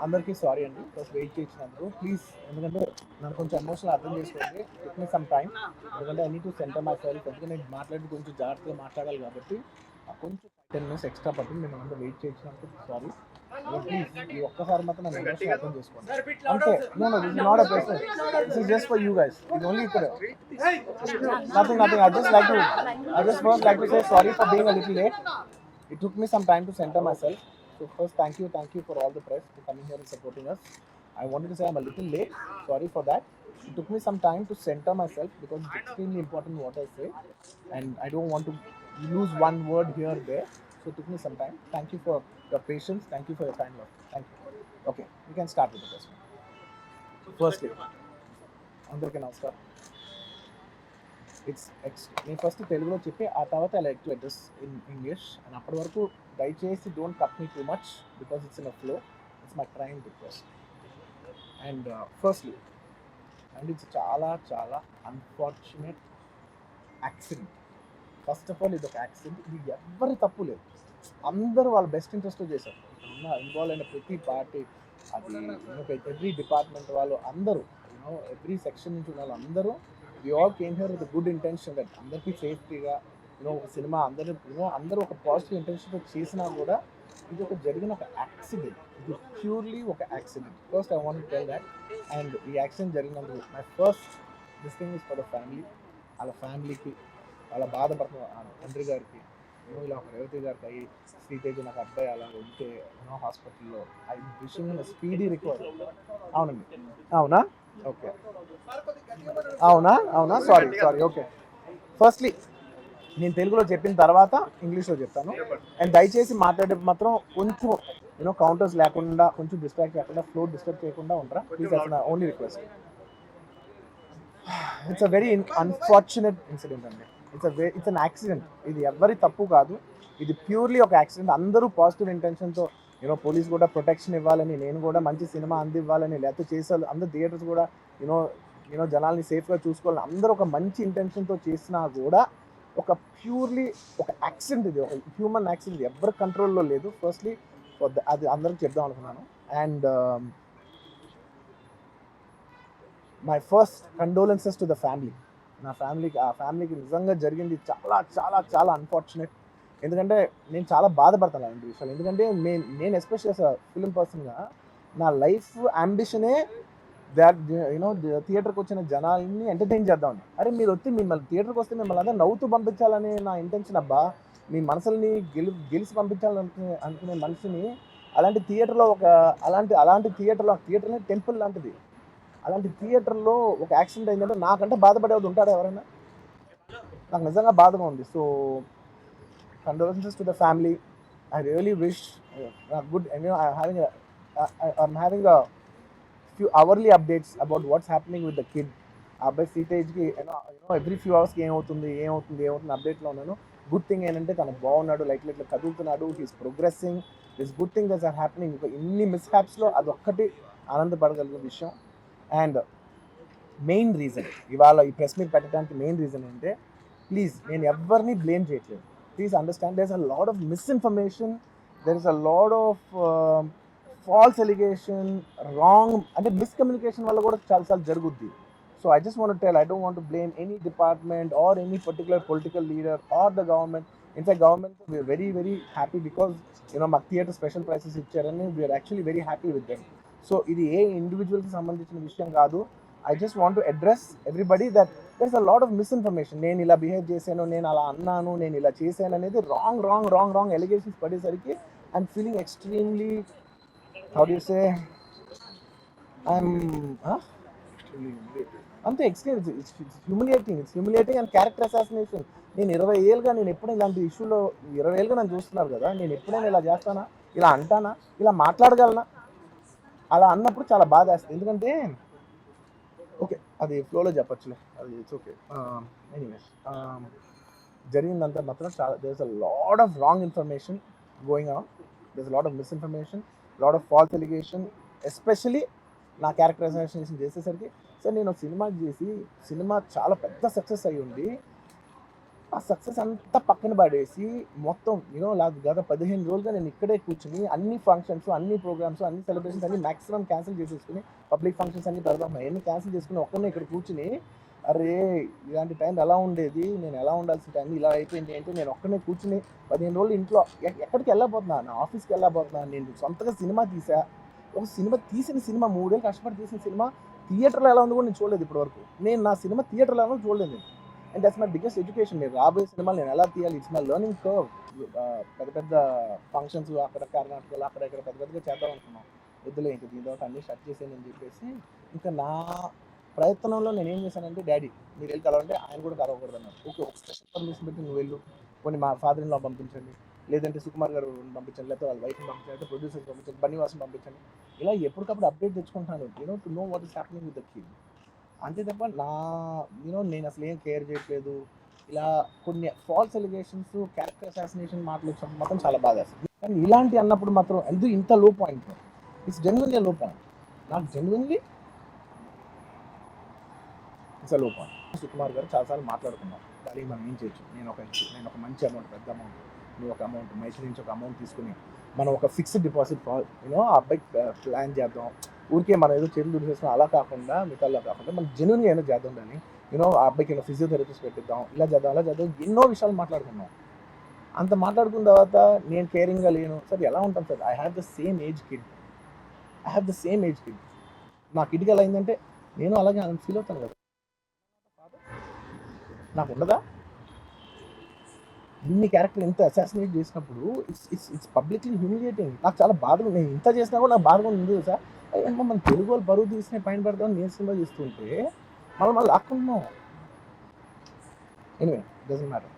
అందరికీ సారీ అండి first wait చేసినందుకు ప్లీజ్. ఎందుకంటే నన్ను కొంచెం ఎమోషనల్ అర్థం చేసుకోండి. It me some time. ఎందుకంటే I need to center myself. ఎందుకంటే నేను మాట్లాడి కొంచెం జాగ్రత్తగా మాట్లాడాలి కాబట్టి కొంచెం 10 minutes ఎక్స్ట్రా పడుతుంది. మేము అందరూ వెయిట్ చేసినందుకు సారీ. ప్లీజ్ ఈ ఒక్కసారి మాత్రం నన్ను ఎమోషనల్ అర్థం చేసుకోండి అంతే. No no this is not a question. This is just for you guys. ఇది ఓన్లీ ఇక్కడ nothing. I just first like to say sorry for being a little late. It took me some time to center myself. So first, thank you for all the press for coming here and supporting us. I wanted to say I'm a little late. Sorry for that. It took me some time to center myself because it's extremely important what I say, and I don't want to lose one word here or there. So it took me some time. Thank you for your patience. Thank you for your kind love. Thank you. Okay, we can start with the question. Firstly, అందరికీ నమస్కారం. నేను first తెలుగులో చెప్పి ఆ తర్వాత I like to address in English. And అప్పటి వరకు దయచేసి don't cut me too much because it's in a flow. It's my train request. And firstly and it's చాలా చాలా unfortunate accident. First of all ఇది ఒక యాక్సిడెంట్. ఇది ఎవ్వరి తప్పు లేదు. అందరూ వాళ్ళ బెస్ట్ ఇంట్రెస్ట్తో చేశారు. ఇక్కడ ఉన్న ఇన్వాల్వ్ అయిన ప్రతి పార్టీ, అది ఎవ్రీ డిపార్ట్మెంట్ వాళ్ళు అందరూ, ఎవ్రీ సెక్షన్ నుంచి ఉన్న వాళ్ళు అందరూ we all came here with a good intention that అందరికీ సేఫ్టీగా సినిమా అందరూ ఒక పాజిటివ్ ఇంటెన్షన్తో చేసినా కూడా ఇది ఒక జరిగిన ఒక యాక్సిడెంట్. ఇది ప్యూర్లీ ఒక accident. First I want tell that. And ఈ యాక్సిడెంట్ జరిగినందుకు my first this thing is for the family. వాళ్ళ ఫ్యామిలీకి, వాళ్ళ బాధపడుతున్న తండ్రి గారికి, ఇలా ఒక రేవతి గారికి అయ్యి శ్రీతేజ్ నాకు అబ్బాయి అలా ఉంటే హాస్పిటల్లో ఐ విషింగ్ స్పీడీ రికవరీ. అవునండి. అవునా? ఓకే. అవునా సారీ. ఓకే. ఫస్ట్లీ నేను తెలుగులో చెప్పిన తర్వాత ఇంగ్లీష్లో చెప్తాను. అండ్ దయచేసి మాట్లాడే మాత్రం కొంచెం కౌంటర్స్ లేకుండా, కొంచెం డిస్ట్రాక్ట్ కాకుండా, ఫ్లో డిస్టర్బ్ చేయకుండా ఉంటారా please. That's my only request. It's a very unfortunate incident అండి. It's an accident. ఇది ఎవరి తప్పు కాదు. ఇది ప్యూర్లీ ఒక యాక్సిడెంట్. అందరూ పాజిటివ్ ఇంటెన్షన్తో పోలీస్ కూడా ప్రొటెక్షన్ ఇవ్వాలని, నేను కూడా మంచి సినిమా అందివ్వాలని, లేకపోతే చేసారు అందరు థియేటర్స్ కూడా జనాల్ని సేఫ్గా చూసుకోవాలని అందరూ ఒక మంచి ఇంటెన్షన్తో చేసినా కూడా ఒక ప్యూర్లీ ఒక యాక్సిడెంట్. ఇది ఒక హ్యూమన్ యాక్సిడెంట్. ఎవరి కంట్రోల్లో లేదు. ఫస్ట్లీ అది అందరికి చెప్దాం అనుకున్నాను. And my first condolences to the family. ఆ ఫ్యామిలీకి నిజంగా జరిగింది చాలా చాలా చాలా అన్ఫార్చునేట్. ఎందుకంటే నేను చాలా బాధపడతాను అలాంటి విషయాలు. ఎందుకంటే నేను ఎస్పెషల్లీ ఫిలిం పర్సన్గా నా లైఫ్ అంబిషనే దాట్ థియేటర్కి వచ్చిన జనాల్ని ఎంటర్టైన్ చేద్దామని. అరే మీరు మిమ్మల్ని థియేటర్కి వస్తే మిమ్మల్ని అందరూ నవ్వుతూ పంపించాలని నా ఇంటెన్షన్ అబ్బా. మీ మనసుల్ని గెలిచి పంపించాలనుకునే మనిషిని అలాంటి థియేటర్లో అలాంటి థియేటర్నే టెంపుల్ లాంటిది. అలాంటి థియేటర్లో ఒక యాక్సిడెంట్ అయిందంటే నాకంటే బాధపడేవాడు ఉంటాడు ఎవరైనా? నాకు నిజంగా బాధగా ఉంది. So condolences to the family. I really wish good. And I'm having a few hourly updates about what's happening with the kid. అబ్బాయి సీటేజ్కి ఎవ్రీ ఫ్యూ అవర్స్కి ఏమవుతుంది అప్డేట్లో ఉన్నాను. గుడ్ థింగ్ ఏంటంటే తను బాగున్నాడు, లైక్ ఇట్లా కదులుతున్నాడు, he's progressing. This good thing that's are happening. ఇంకా ఇన్ని మిస్హ్యాప్స్లో అదొక్కటి ఆనందపడగలిగిన విషయం. అండ్ మెయిన్ రీజన్ ఇవాళ ఈ ప్రెస్ మీట్ పెట్టడానికి మెయిన్ రీజన్ ఏంటంటే, ప్లీజ్ నేను ఎవరిని బ్లేమ్ చేయట్లేదు. Please understand, there's a lot of misinformation, there is a lot of false allegation, wrong and miscommunication వల్ల కూడా చాలా జరుగుద్ది. So I just want to tell, I don't want to blame any department or any particular political leader or the government. In fact, government we are very very happy because మాకు theatre special prices ఇచ్చారని we are actually very happy with them. So ఇది ఏ ఇండివిజువల్కి సంబంధించిన విషయం కాదు. I just want to address everybody that there's a lot of misinformation. నేను ఇలా behave చేశాను, నేను అలా అన్నాను, నేను ఇలా చేశాను అనేది రాంగ్ ఎలిగేషన్స్ పడేసరికి I'm feeling extremely, how do you say, అంతే extreme. It's humiliating and character assassination. నేను 20 ఏళ్ళుగా నేను ఎప్పుడైనా ఇలాంటి ఇష్యూలో 20 ఏళ్ళుగా నన్ను చూస్తున్నారు కదా, నేను ఎప్పుడైనా ఇలా చేస్తానా, ఇలా అంటానా, ఇలా మాట్లాడగలనా? అలా అన్నప్పుడు చాలా బాధ వేస్తుంది. ఎందుకంటే ఓకే అది ఫ్లోలో చెప్పచ్చులే, అది ఇట్స్ ఓకే. ఎనీవేస్ జరిగిందంతా మాత్రం చాలా there is a lot of wrong information going on. There is a lot of misinformation, lot of false allegation. Especially నా క్యారెక్టర్ అసాసినేషన్ చేసేసరికి సార్ నేను సినిమా చేసి సినిమా చాలా పెద్ద సక్సెస్ అయ్యి ఉండి ఆ సక్సెస్ అంతా పక్కన పడేసి మొత్తం గత 15 రోజులుగా నేను ఇక్కడే కూర్చొని అన్ని ఫంక్షన్స్, అన్ని ప్రోగ్రామ్స్, అన్ని సెలబ్రేషన్స్ అన్ని మాక్సిమం క్యాన్సిల్ చేసేసుకుని, పబ్లిక్ ఫంక్షన్స్ అన్ని పెడదాం అన్ని క్యాన్సిల్ చేసుకుని ఒక్కనే ఇక్కడ కూర్చుని, అరే ఇలాంటి టైం ఎలా ఉండేది, నేను ఎలా ఉండాల్సిన టైం ఇలా అయిపోయింది అంటే నేను ఒక్కనే కూర్చుని 15 రోజులు ఇంట్లో ఎక్కడికి వెళ్ళబోతున్నా, నా ఆఫీస్కి వెళ్ళబోతున్నా, నేను సొంతగా సినిమా తీసా. ఒక సినిమా తీసిన సినిమా 3 ఏళ్ళు కష్టపడి తీసిన సినిమా థియేటర్లో ఎలా ఉంది కూడా నేను చూడలేదు ఇప్పటివరకు. నేను నా సినిమా థియేటర్లో ఎలా ఉందో చూడలేదు నేను. And that's my biggest education. నేను రాబోయే సినిమాలు నేను ఎలా తీయాలి, ఇట్స్ మై లెర్నింగ్ కర్వ్. పెద్ద పెద్ద ఫంక్షన్స్ అక్కడ కర్ణాటకలో అక్కడ ఇక్కడ పెద్ద పెద్దగా చేద్దాం అనుకున్నాం. వద్దులే ఇంకా దీని తర్వాత అన్నీ షట్ చేసేయని చెప్పేసి ఇంకా నా ప్రయత్నంలో నేను ఏం చేశానంటే, డాడీ మీరు వెళ్ళి కలవంటే ఆయన కూడా కలవకూడదు అన్నారు. ఓకే, ఒక స్పెషల్ పర్మిషన్ పెట్టి నువ్వు వెళ్ళు, కొన్ని మా ఫాదర్ ఇన్ లా పంపించండి, లేదంటే సుకుమార్ గారు పంపించండి, లేకపోతే వాళ్ళ వైఫ్ని పంపించండి, లేకపోతే ప్రొడ్యూసర్స్ పంపించండి, బన్నీవాసం పంపించండి. ఇలా ఎప్పటికప్పుడు అప్డేట్ తెచ్చుకుంటాను to know what is happening with the kid. అంతే తప్ప నేను అసలు ఏం కేర్ చేయట్లేదు. ఇలా కొన్ని ఫాల్స్ ఎలిగేషన్స్, క్యారెక్టర్ అసాసినేషన్ మాటలు వచ్చినప్పుడు మాత్రం చాలా బాధ వేస్తుంది. కానీ ఇలాంటి అన్నప్పుడు మాత్రం ఇంత లో పాయింట్, ఇట్స్ జెన్యున్లీ లో పాయింట్. నాకు జెన్యున్లీ ఇట్స్ లో పాయింట్. సుకుమార్ గారు చాలాసార్లు మాట్లాడుకున్నాం, దానికి మనం ఏం చేయొచ్చు. నేను ఒక మంచి అమౌంట్, పెద్ద అమౌంట్, నువ్వు ఒక అమౌంట్, మైసూర్ నుంచి ఒక అమౌంట్ తీసుకుని మనం ఒక ఫిక్స్డ్ డిపాజిట్ ఆ అబ్బాయికి ప్లాన్ చేద్దాం. ఊరికే మనం ఏదో చేతులు దుడిసేసిన అలా కాకుండా, మిగతాలో కాకుండా మనం జెన్యున్గా ఏదో చేద్దాం. దాన్ని ఆ అబ్బాయికి ఫిజియోథెరపిస్ట్ పెట్టిద్దాం, ఇలా చేద్దాం అలా చేద్దాం, ఎన్నో విషయాలు మాట్లాడుకున్నాం. అంత మాట్లాడుకున్న తర్వాత నేను కేరింగ్గా లేను సార్, ఎలా ఉంటాను sir? I have the same age kid. నా కిడ్కి ఎలా అయిందంటే నేను అలాగే ఫీల్ అవుతాను కదా, నాకు ఉండదా? ఇన్ని క్యారెక్టర్ ఇంత అసాసినేట్ చేసినప్పుడు ఇట్స్ పబ్లిక్లీ హ్యూమిలియేటింగ్. నాకు చాలా బాధగా, నేను ఇంత చేసినా కూడా నాకు బాధగా ఉంది సార్. ఏమో మన తెలుగు వాళ్ళు బరువు తీసిన పైన పెడతామని నేను సినిమా చేస్తుంటే మళ్ళీ లాక్కుంటున్నాం. Anyway, doesn't matter.